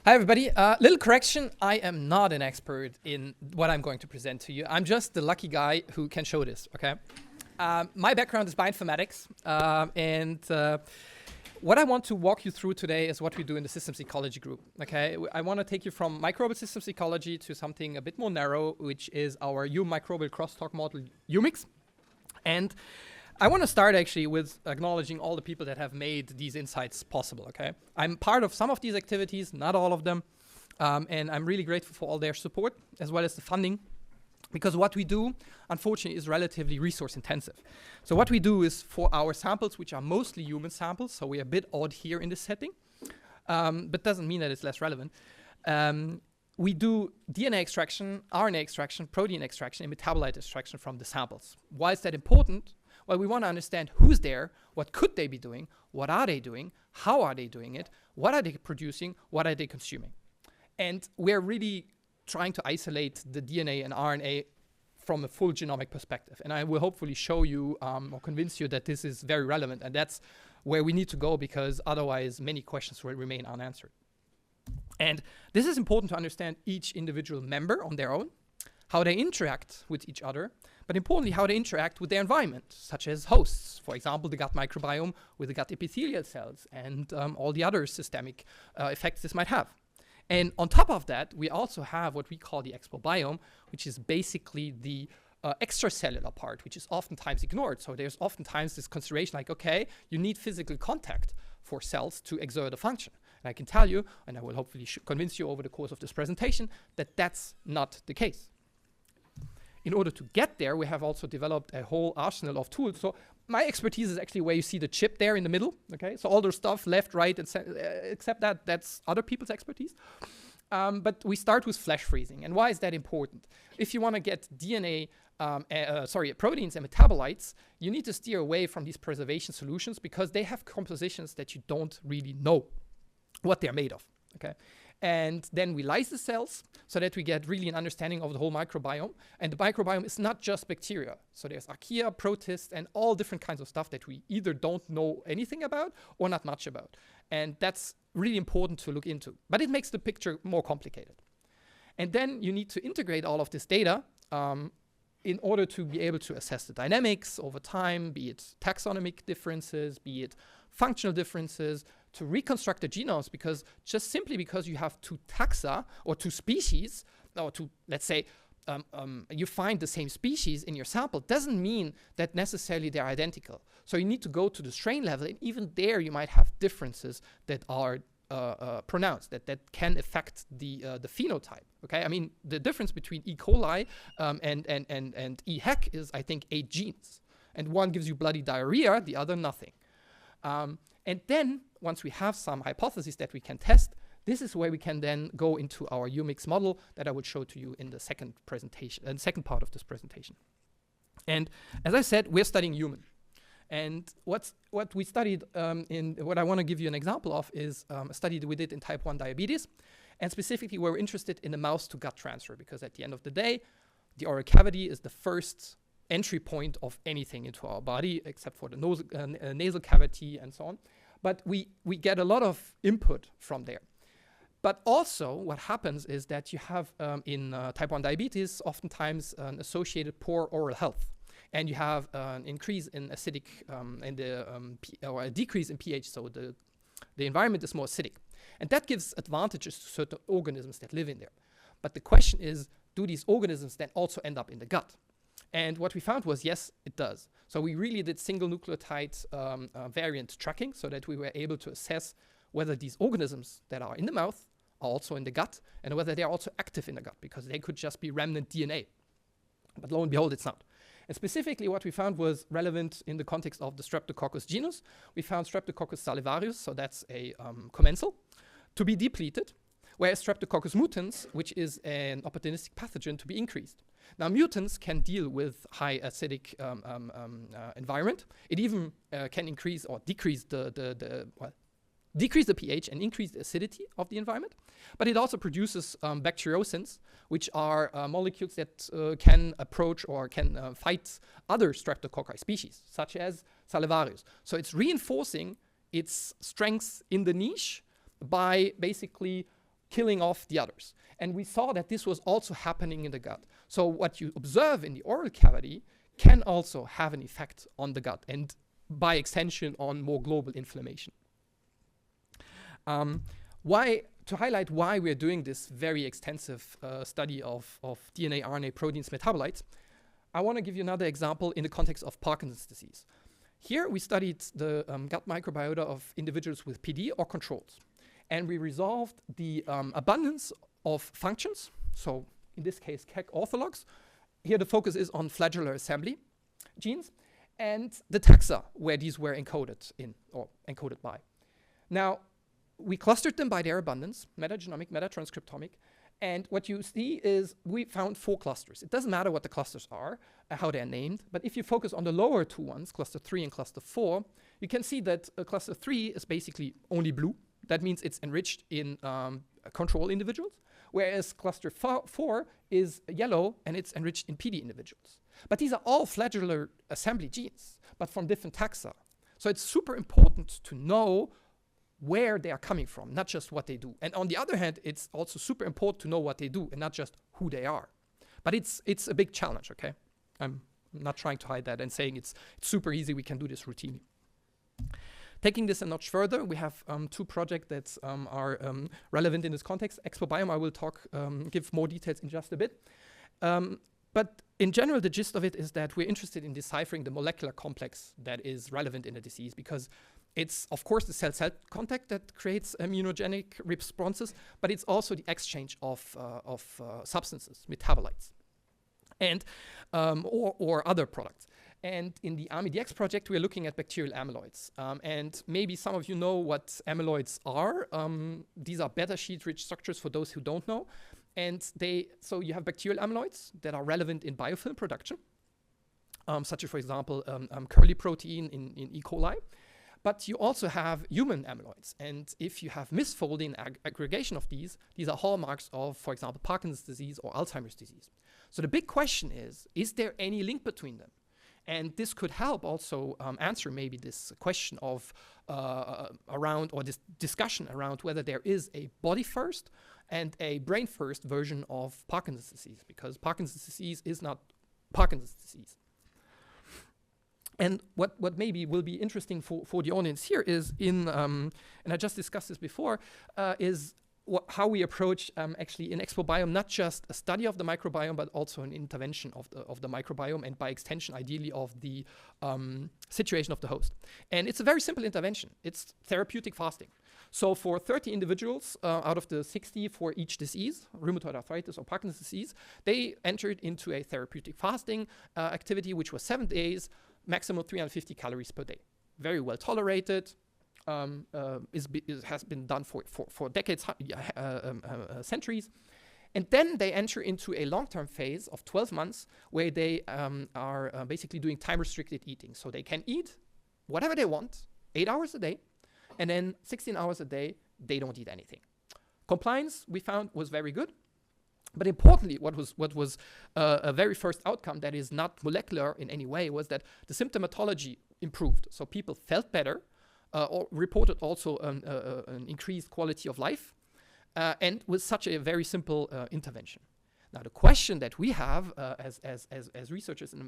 Hi, everybody. Little correction. I am not an expert in what I'm going to present to you. I'm just the lucky guy who can show this, okay? My background is bioinformatics, and what I want to walk you through today is what we do in the systems ecology group, okay? I want to take you from microbial systems ecology to something a bit more narrow, which is our human microbial crosstalk model, HUMIX. And I want to start actually with acknowledging all the people that have made these insights possible, okay? I'm part of some of these activities, not all of them, and I'm really grateful for all their support as well as the funding, because what we do, unfortunately, is relatively resource intensive. So what we do is for our samples, which are mostly human samples, so we're a bit odd here in this setting, but doesn't mean that it's less relevant. We do DNA extraction, RNA extraction, protein extraction, and metabolite extraction from the samples. Why is that important? Well, we want to understand who's there, what could they be doing, what are they doing, how are they doing it, what are they producing, what are they consuming. And we're really trying to isolate the DNA and RNA from a full genomic perspective. And I will hopefully show you or convince you that this is very relevant. And that's where we need to go, because otherwise many questions will remain unanswered. And this is important to understand each individual member on their own, how they interact with each other, but importantly, how they interact with their environment, such as hosts, for example, the gut microbiome with the gut epithelial cells and all the other systemic effects this might have. And on top of that, we also have what we call the expobiome, which is basically the extracellular part, which is oftentimes ignored. So there's oftentimes this consideration like, okay, you need physical contact for cells to exert a function. And I can tell you, and I will hopefully convince you over the course of this presentation, that that's not the case. In order to get there, we have also developed a whole arsenal of tools. So my expertise is actually where you see the chip there in the middle, okay? So all the stuff left, right, and except that, that's other people's expertise. But we start with flash freezing. And why is that important? If you want to get DNA, proteins and metabolites, you need to steer away from these preservation solutions because they have compositions that you don't really know what they're made of, okay? And then we lyse the cells so that we get really an understanding of the whole microbiome. And the microbiome is not just bacteria. So there's archaea, protists, and all different kinds of stuff that we either don't know anything about or not much about. And that's really important to look into. But it makes the picture more complicated. And then you need to integrate all of this data in order to be able to assess the dynamics over time, be it taxonomic differences, be it functional differences, to reconstruct the genomes, because just simply because you have two taxa or two species, or two, let's say, you find the same species in your sample, doesn't mean that necessarily they're identical. So you need to go to the strain level, and even there you might have differences that are pronounced, that can affect the phenotype. Okay, I mean the difference between E. coli and E. hec is, I think, 8 genes, and one gives you bloody diarrhea, the other nothing. And then once we have some hypotheses that we can test, this is where we can then go into our HUMIX model that I will show to you in the second presentation, and second part of this presentation. And as I said, we're studying human. And what we studied what I want to give you an example of is a study that we did in type 1 diabetes. And specifically, we're interested in the mouse to gut transfer, because at the end of the day, the oral cavity is the first entry point of anything into our body, except for the nasal cavity and so on. But we get a lot of input from there. But also what happens is that you have in type 1 diabetes oftentimes an associated poor oral health. And you have an increase in acidic or a decrease in pH, so the environment is more acidic. And that gives advantages to certain organisms that live in there. But the question is, do these organisms then also end up in the gut? And what we found was, yes, it does. So we really did single nucleotide variant tracking so that we were able to assess whether these organisms that are in the mouth are also in the gut, and whether they're also active in the gut, because they could just be remnant DNA. But lo and behold, it's not. And specifically what we found was relevant in the context of the Streptococcus genus. We found Streptococcus salivarius, so that's a commensal, to be depleted, whereas Streptococcus mutans, which is an opportunistic pathogen, to be increased. Now, mutants can deal with high acidic environment. It even can increase or decrease decrease the pH and increase the acidity of the environment. But it also produces bacteriocins, which are molecules that can approach or can fight other streptococci species, such as salivarius. So it's reinforcing its strengths in the niche by basically killing off the others. And we saw that this was also happening in the gut. So what you observe in the oral cavity can also have an effect on the gut and by extension on more global inflammation. To highlight why we're doing this very extensive study of DNA, RNA, proteins, metabolites, I want to give you another example in the context of Parkinson's disease. Here we studied the gut microbiota of individuals with PD or controls. And we resolved the abundance of functions, so in this case KEC orthologs. Here the focus is on flagellar assembly genes, and the taxa where these were encoded in or encoded by. Now, we clustered them by their abundance, metagenomic, metatranscriptomic, and what you see is we found 4 clusters. It doesn't matter what the clusters are, how they're named, but if you focus on the lower 2 ones, cluster 3 and cluster 4, you can see that cluster 3 is basically only blue. That means it's enriched in control individuals, whereas cluster 4 is yellow and it's enriched in PD individuals. But these are all flagellar assembly genes, but from different taxa. So it's super important to know where they are coming from, not just what they do. And on the other hand, it's also super important to know what they do and not just who they are. But it's a big challenge, okay? I'm not trying to hide that and saying it's super easy, we can do this routinely. Taking this a notch further, we have 2 projects that are relevant in this context. Expobiome, I will give more details in just a bit. But in general, the gist of it is that we're interested in deciphering the molecular complex that is relevant in a disease, because it's, of course, the cell-cell contact that creates immunogenic responses, but it's also the exchange of substances, metabolites, and or other products. And in the ArmyDX project, we're looking at bacterial amyloids. And maybe some of you know what amyloids are. These are beta sheet-rich structures for those who don't know. And so you have bacterial amyloids that are relevant in biofilm production, such as, for example, curly protein in E. coli. But you also have human amyloids. And if you have misfolding aggregation of these are hallmarks of, for example, Parkinson's disease or Alzheimer's disease. So the big question is there any link between them? And this could help also answer maybe this question of around, or this discussion around whether there is a body first and a brain first version of Parkinson's disease, because Parkinson's disease is not Parkinson's disease. And what maybe will be interesting for the audience here is and I just discussed this before, is how we approach actually in Expobiome, not just a study of the microbiome, but also an intervention of the microbiome, and by extension, ideally, of the situation of the host. And it's a very simple intervention. It's therapeutic fasting. So for 30 individuals out of the 60 for each disease, rheumatoid arthritis or Parkinson's disease, they entered into a therapeutic fasting activity, which was 7 days, maximum 350 calories per day. Very well tolerated. Has been done for decades, centuries. And then they enter into a long-term phase of 12 months where they are basically doing time-restricted eating. So they can eat whatever they want, 8 hours a day, and then 16 hours a day, they don't eat anything. Compliance, we found, was very good. But importantly, what was a very first outcome that is not molecular in any way was that the symptomatology improved. So people felt better, or reported also an increased quality of life, and with such a very simple intervention. Now, the question that we have as researchers in the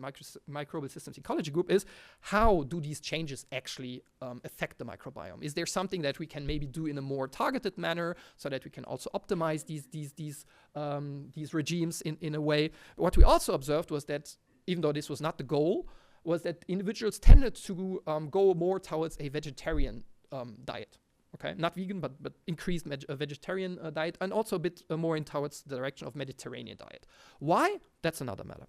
microbial systems ecology group is, how do these changes actually affect the microbiome? Is there something that we can maybe do in a more targeted manner so that we can also optimize these regimes in a way? What we also observed was that, even though this was not the goal, was that individuals tended to go more towards a vegetarian diet. Okay, not vegan, but increased vegetarian diet, and also a bit more in towards the direction of Mediterranean diet. Why? That's another matter.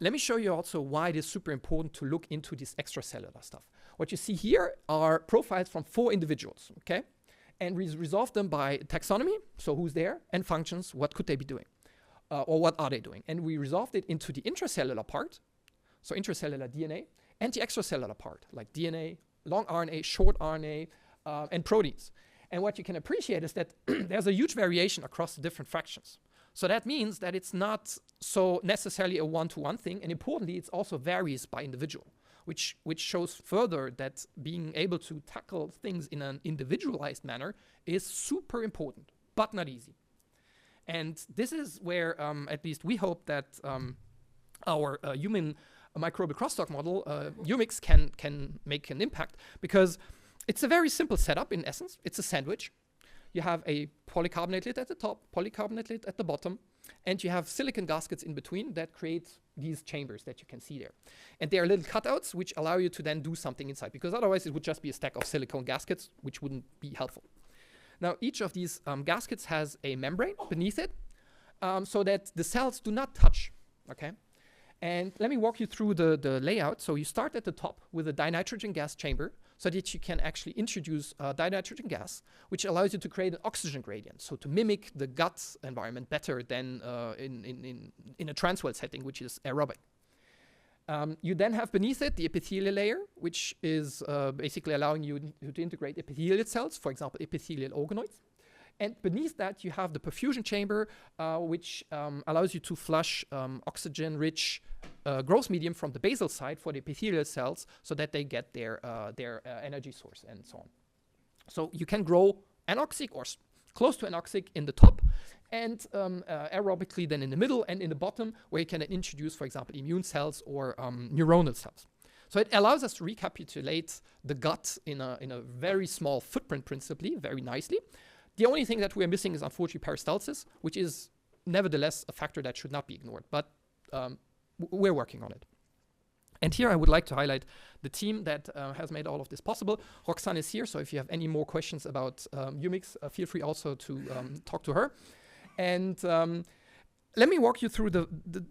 Let me show you also why it is super important to look into this extracellular stuff. What you see here are profiles from 4 individuals, okay? And we resolve them by taxonomy, so who's there, and functions, what could they be doing? Or what are they doing? And we resolved it into the intracellular part, so intracellular DNA, and the extracellular part, like DNA, long RNA, short RNA, and proteins. And what you can appreciate is that there's a huge variation across the different fractions. So that means that it's not so necessarily a one-to-one thing, and importantly, it also varies by individual. which shows further that being able to tackle things in an individualized manner is super important, but not easy. And this is where, at least we hope that our human microbial crosstalk model, UMIX, can make an impact, because it's a very simple setup in essence. It's a sandwich. You have a polycarbonate lid at the top, polycarbonate lid at the bottom, and you have silicon gaskets in between that create these chambers that you can see there. And they are little cutouts which allow you to then do something inside, because otherwise it would just be a stack of silicone gaskets, which wouldn't be helpful. Now, each of these gaskets has a membrane beneath it, so that the cells do not touch, okay? And let me walk you through the layout. So you start at the top with a dinitrogen gas chamber, so that you can actually introduce dinitrogen gas, which allows you to create an oxygen gradient, so to mimic the gut environment better than in a transwell setting, which is aerobic. You then have beneath it the epithelial layer, which is basically allowing you to integrate epithelial cells, for example, epithelial organoids. And beneath that, you have the perfusion chamber, which allows you to flush oxygen-rich growth medium from the basal side for the epithelial cells, so that they get their energy source and so on. So you can grow anoxic or close to anoxic in the top, and aerobically then in the middle and in the bottom, where you can introduce, for example, immune cells or neuronal cells. So it allows us to recapitulate the gut in a very small footprint, principally, very nicely. The only thing that we are missing is, unfortunately, peristalsis, which is nevertheless a factor that should not be ignored, but we're working on it. And here I would like to highlight the team that has made all of this possible. Roxanne is here, so if you have any more questions about UMIX, feel free also to talk to her. And let me walk you through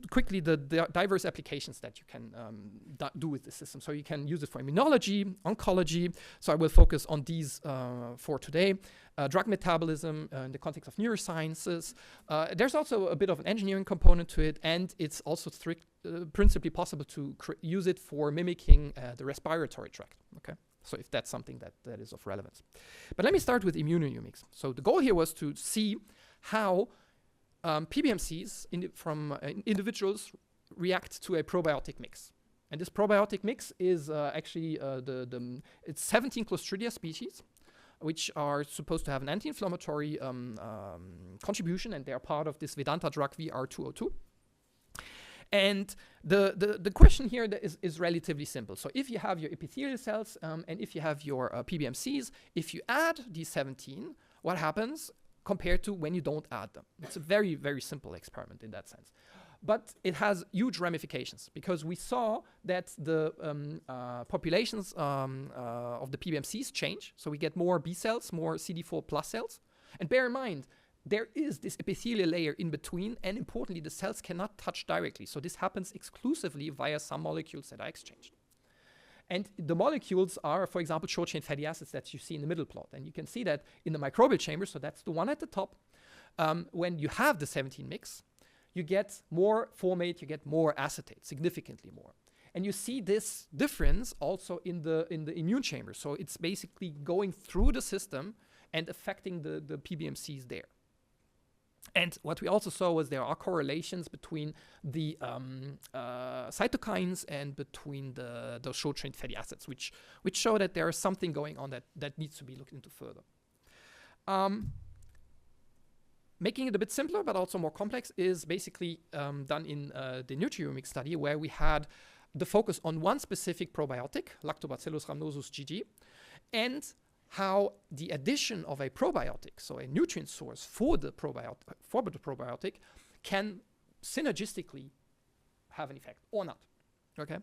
quickly the diverse applications that you can do with this system. So you can use it for immunology, oncology. So I will focus on these for today. Drug metabolism in the context of neurosciences. There's also a bit of an engineering component to it, and it's also principally possible to use it for mimicking the respiratory tract. Okay, so if that's something that is of relevance. But let me start with immunogenomics. So the goal here was to see how PBMCs from individuals react to a probiotic mix. And this probiotic mix is actually it's 17 Clostridia species, which are supposed to have an anti-inflammatory contribution, and they are part of this Vedanta drug VR202. And the question here is relatively simple. So if you have your epithelial cells and if you have your PBMCs, if you add these 17, what happens compared to when you don't add them? It's a very, very simple experiment in that sense. But it has huge ramifications, because we saw that the populations of the PBMCs change. So we get more B cells, more CD4 plus cells. And bear in mind, there is this epithelial layer in between, and importantly, the cells cannot touch directly. So this happens exclusively via some molecules that are exchanged. And the molecules are, for example, short-chain fatty acids that you see in the middle plot. And you can see that in the microbial chamber, so that's the one at the top, when you have the 17 mix, you get more formate, you get more acetate, significantly more. And you see this difference also in the immune chamber. So it's basically going through the system and affecting the PBMCs there. And what we also saw was there are correlations between the cytokines and between those short-chain fatty acids, which show that there is something going on that needs to be looked into further. Making it a bit simpler, but also more complex, is basically done in the nutriomics study, where we had the focus on one specific probiotic, Lactobacillus rhamnosus GG, and how the addition of a probiotic, so a nutrient source for the probiotic, can synergistically have an effect or not. Okay,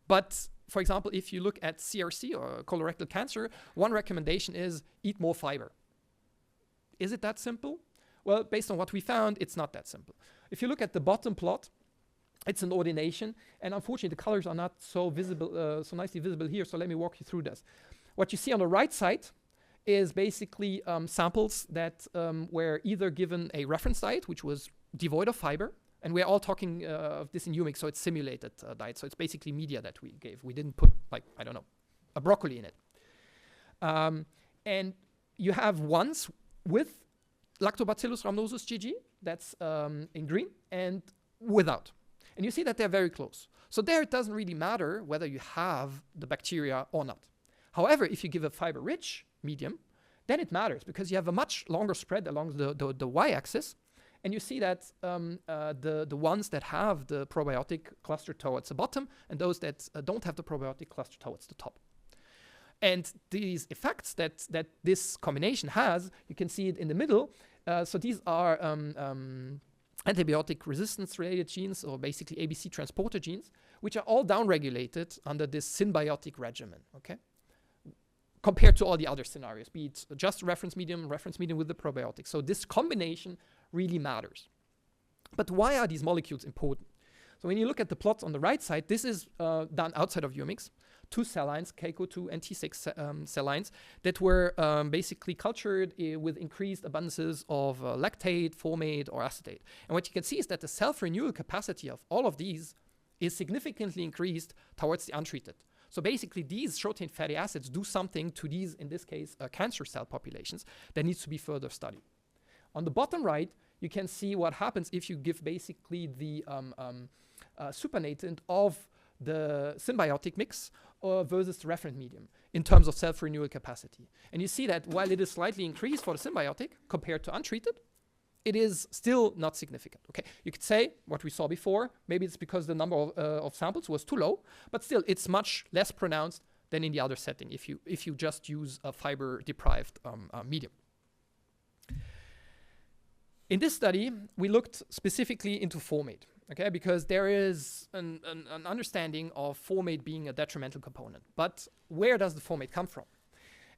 but for example, if you look at CRC or colorectal cancer, one recommendation is eat more fiber. Is it that simple? Well, based on what we found, it's not that simple. If you look at the bottom plot, it's an ordination, and unfortunately the colors are not so visible, so nicely visible here. So let me walk you through this. What you see on the right side is basically samples that were either given a reference diet, which was devoid of fiber, and we're all talking of this in UMIX, so it's simulated diet. So it's basically media that we gave. We didn't put, like, I don't know, a broccoli in it. And you have ones with Lactobacillus rhamnosus GG, that's in green, and without. And you see that they're very close. So there it doesn't really matter whether you have the bacteria or not. However, if you give a fiber-rich medium, then it matters because you have a much longer spread along the y-axis. And you see that the ones that have the probiotic cluster towards the bottom and those that don't have the probiotic cluster towards the top. And these effects that this combination has, you can see it in the middle. So these are antibiotic resistance related genes, or basically ABC transporter genes, which are all downregulated under this symbiotic regimen, okay? Compared to all the other scenarios, be it just reference medium with the probiotic. So this combination really matters. But why are these molecules important? So when you look at the plots on the right side, this is done outside of Umix. 2 cell lines, KCO2 and T6 cell lines, that were basically cultured with increased abundances of lactate, formate, or acetate. And what you can see is that the self-renewal capacity of all of these is significantly increased towards the untreated. So basically, these short-chain fatty acids do something to these, in this case, cancer cell populations that needs to be further studied. On the bottom right, you can see what happens if you give basically the supernatant of the symbiotic mix versus the referent medium in terms of self-renewal capacity. And you see that while it is slightly increased for the symbiotic compared to untreated, it is still not significant. Okay, you could say what we saw before, maybe it's because the number of samples was too low, but still it's much less pronounced than in the other setting if you just use a fiber-deprived medium. In this study, we looked specifically into formate, okay, because there is an understanding of formate being a detrimental component. But where does the formate come from?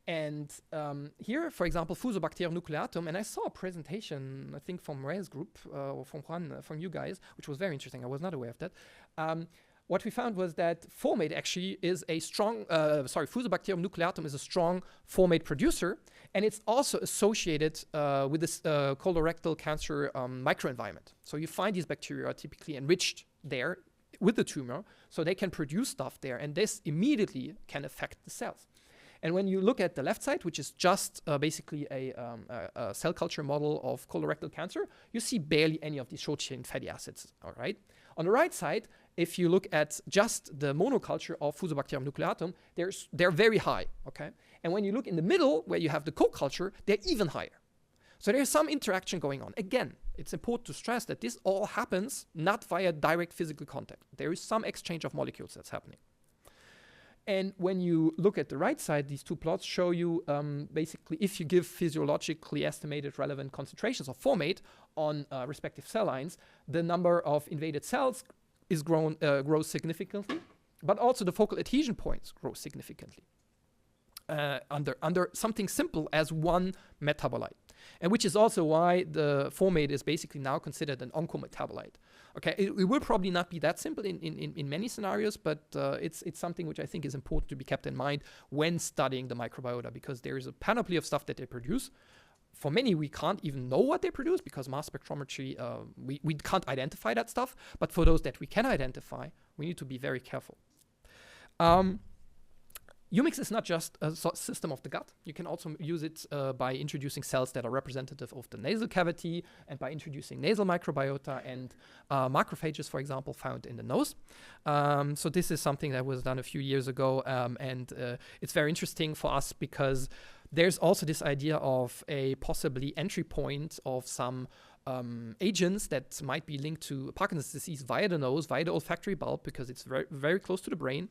And here, for example, Fusobacterium nucleatum, and I saw a presentation, I think from Ray's group, or from Juan, from you guys, which was very interesting. I was not aware of that. What we found was that formate actually is a strong, Fusobacterium nucleatum is a strong formate producer, and it's also associated with this colorectal cancer microenvironment. So you find these bacteria are typically enriched there with the tumor, so they can produce stuff there, and this immediately can affect the cells. And when you look at the left side, which is just basically a cell culture model of colorectal cancer, you see barely any of these short-chain fatty acids, all right? On the right side, if you look at just the monoculture of Fusobacterium nucleatum, they're very high, okay? And when you look in the middle, where you have the co-culture, they're even higher. So there's some interaction going on. Again, it's important to stress that this all happens not via direct physical contact. There is some exchange of molecules that's happening. And when you look at the right side, these two plots show you basically if you give physiologically estimated relevant concentrations of formate on respective cell lines, the number of invaded cells is grows significantly, but also the focal adhesion points grow significantly under something simple as one metabolite. And which is also why the formate is basically now considered an oncometabolite. Okay, it will probably not be that simple in many scenarios, but it's something which I think is important to be kept in mind when studying the microbiota, because there is a panoply of stuff that they produce. For many, we can't even know what they produce because mass spectrometry, we can't identify that stuff. But for those that we can identify, we need to be very careful. Umix is not just a system of the gut. You can also use it by introducing cells that are representative of the nasal cavity and by introducing nasal microbiota and macrophages, for example, found in the nose. So this is something that was done a few years ago, and it's very interesting for us because there's also this idea of a possibly entry point of some agents that might be linked to Parkinson's disease via the nose, via the olfactory bulb, because it's very, very close to the brain.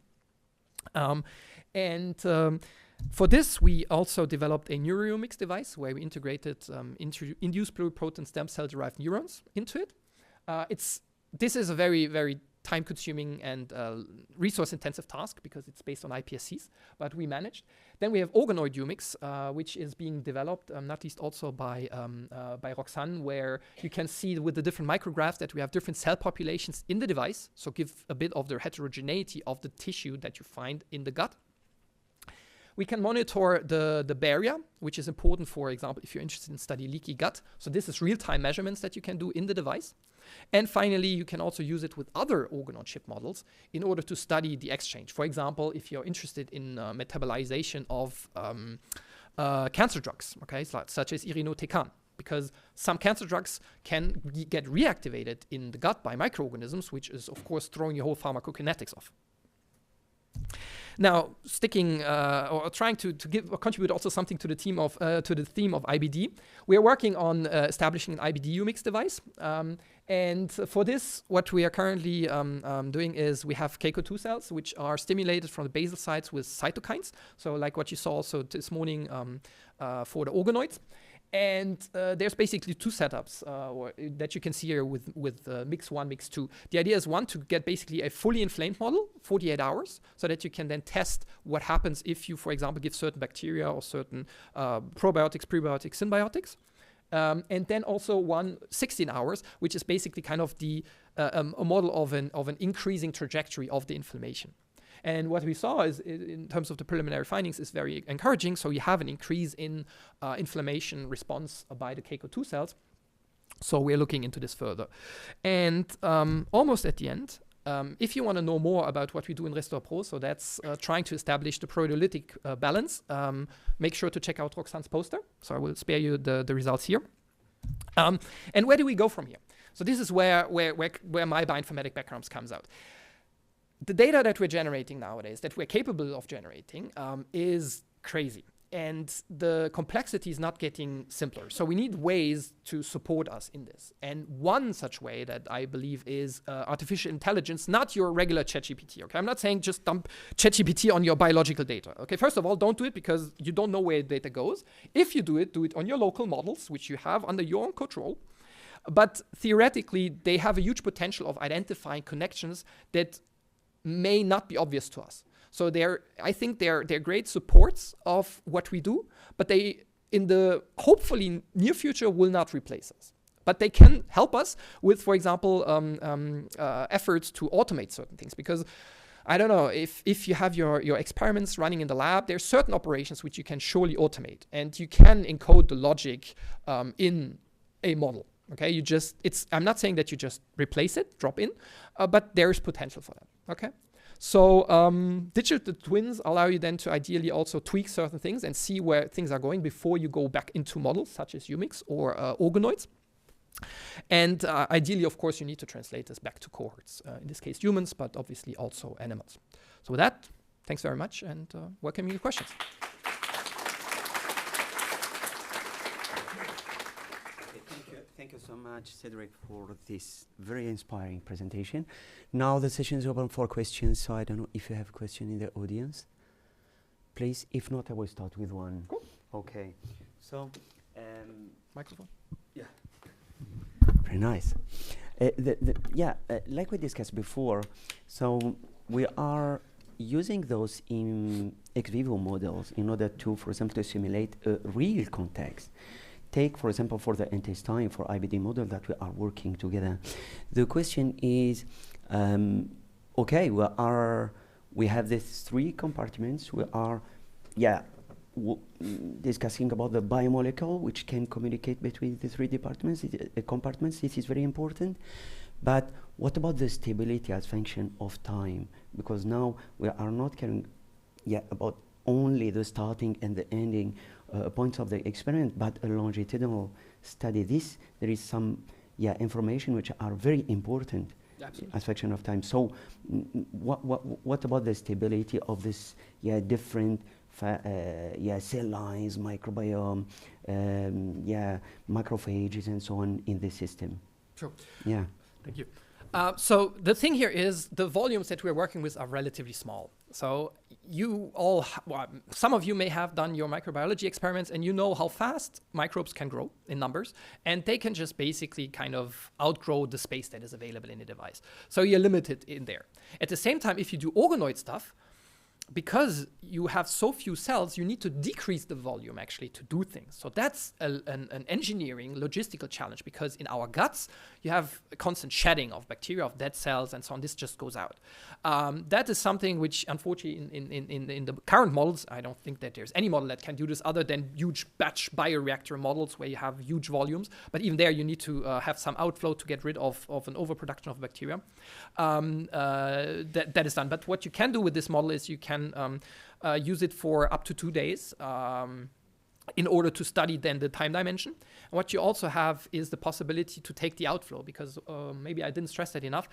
For this, we also developed a NeuroMix device where we integrated induced pluripotent stem cell-derived neurons into it. This is a very, very time-consuming and resource-intensive task because it's based on iPSCs, but we managed. Then we have organoid Umix, which is being developed, not least also by Roxanne, where you can see with the different micrographs that we have different cell populations in the device, so give a bit of the heterogeneity of the tissue that you find in the gut. We can monitor the barrier, which is important, for example, if you're interested in study leaky gut. So this is real-time measurements that you can do in the device. And finally, you can also use it with other organ-on-chip models in order to study the exchange. For example, if you're interested in metabolization of cancer drugs, okay, such as irinotecan, because some cancer drugs can get reactivated in the gut by microorganisms, which is, of course, throwing your whole pharmacokinetics off. Now, sticking or trying to give or contribute also something to the theme of IBD, we are working on establishing an IBD Umix device. And for this, what we are currently doing is we have Keiko2 cells, which are stimulated from the basal sites with cytokines. So like what you saw also this morning for the organoids. And there's basically two setups that you can see here with mix 1, mix 2. The idea is one, to get basically a fully inflamed model, 48 hours, so that you can then test what happens if you, for example, give certain bacteria or certain probiotics, prebiotics, symbiotics. And then also 16 hours, which is basically kind of the a model of an increasing trajectory of the inflammation. And what we saw is, in terms of the preliminary findings, is very encouraging. So you have an increase in inflammation response by the Keiko2 cells. So we're looking into this further. And almost at the end, if you want to know more about what we do in Restore Pro, so that's trying to establish the proteolytic balance, make sure to check out Roxane's poster. So I will spare you the results here. And where do we go from here? So this is where my bioinformatic background comes out. The data that we're generating nowadays, that we're capable of generating, is crazy. And the complexity is not getting simpler. So we need ways to support us in this. And one such way that I believe is artificial intelligence, not your regular ChatGPT. Okay, I'm not saying just dump ChatGPT on your biological data. Okay, first of all, don't do it because you don't know where data goes. If you do it on your local models, which you have under your own control. But theoretically, they have a huge potential of identifying connections that may not be obvious to us. So I think they're great supports of what we do, but they, in the hopefully near future, will not replace us. But they can help us with, for example, efforts to automate certain things. Because I don't know, if you have your experiments running in the lab, there's certain operations which you can surely automate, and you can encode the logic in a model. Okay, I'm not saying that you just replace it, drop in, but there's potential for that. Okay, so digital twins allow you then to ideally also tweak certain things and see where things are going before you go back into models such as Umix or organoids. And ideally, of course, you need to translate this back to cohorts, in this case humans, but obviously also animals. So with that, thanks very much, and welcome your questions. Thank you so much, Cédric, for this very inspiring presentation. Now the session is open for questions, so I don't know if you have a question in the audience. Please, if not, I will start with one. Cool. Okay. So, Microphone. Yeah. Very nice. Like we discussed before, so we are using those in ex vivo models in order to, for example, to simulate a real context. Take, for example, for the intestine, for IBD model that we are working together. The question is, okay, we have these three compartments. We are, discussing about the biomolecule, which can communicate between the three compartments. This is very important. But what about the stability as function of time? Because now we are not caring, about only the starting and the ending points of the experiment, but a longitudinal study. There is some information which are very important. Absolutely. As function of time. So what about the stability of this different cell lines, microbiome, macrophages and so on in the system? Sure. Yeah. Thank you. So the thing here is the volumes that we're working with are relatively small. So some of you may have done your microbiology experiments and you know how fast microbes can grow in numbers, and they can just basically kind of outgrow the space that is available in the device. So you're limited in there. At the same time, if you do organoid stuff, because you have so few cells, you need to decrease the volume actually to do things. So that's an engineering logistical challenge, because in our guts, you have a constant shedding of bacteria, of dead cells, and so on. This just goes out. That is something which, unfortunately, in the current models, I don't think that there's any model that can do this other than huge batch bioreactor models where you have huge volumes. But even there, you need to have some outflow to get rid of an overproduction of bacteria. That is done. But what you can do with this model is you can use it for up to 2 days. in order to study then the time dimension. And what you also have is the possibility to take the outflow, because maybe I didn't stress that enough.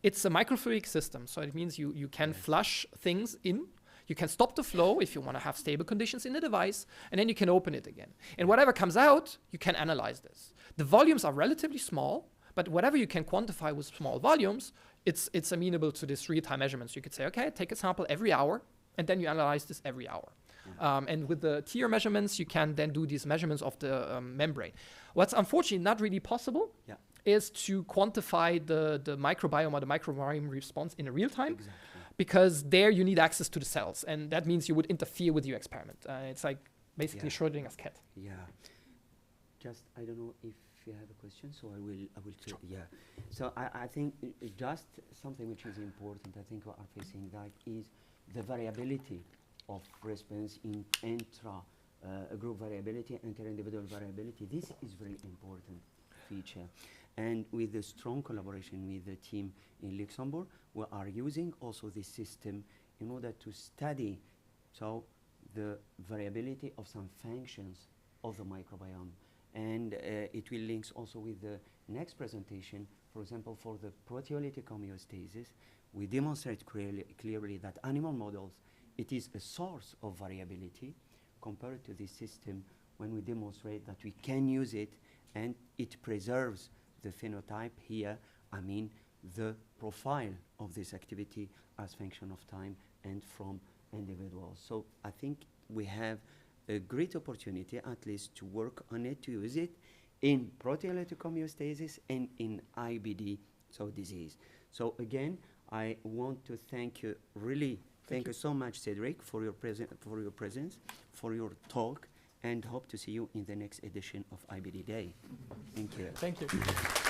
It's a microfluidic system, so it means you can flush things in. You can stop the flow if you want to have stable conditions in the device, and then you can open it again. And whatever comes out, you can analyze this. The volumes are relatively small, but whatever you can quantify with small volumes, it's amenable to this real-time measurements. You could say, okay, take a sample every hour, and then you analyze this every hour. And with the tier measurements, you can then do these measurements of the membrane. What's unfortunately not really possible is to quantify the microbiome or the microbiome response in a real time. Exactly. Because there you need access to the cells, and that means you would interfere with your experiment. It's like basically Schrödinger's cat. Yeah. Just, I don't know if you have a question, so I will Sure. yeah. So I think just something which is important, I think what are facing that is the variability of response in group variability, inter-individual variability. This is very important feature. And with the strong collaboration with the team in Luxembourg, we are using also this system in order to study the variability of some functions of the microbiome. And it will link also with the next presentation. For example, for the proteolytic homeostasis, we demonstrate clearly that animal models, it is a source of variability compared to this system when we demonstrate that we can use it and it preserves the phenotype here, I mean the profile of this activity as function of time and from individuals. So I think we have a great opportunity at least to work on it, to use it in proteolytic homeostasis and in IBD, so disease. So again, I want to thank you, really thank you so much, Cédric, for your presence, for your talk, and hope to see you in the next edition of IBD Day. Thank you. Thank you.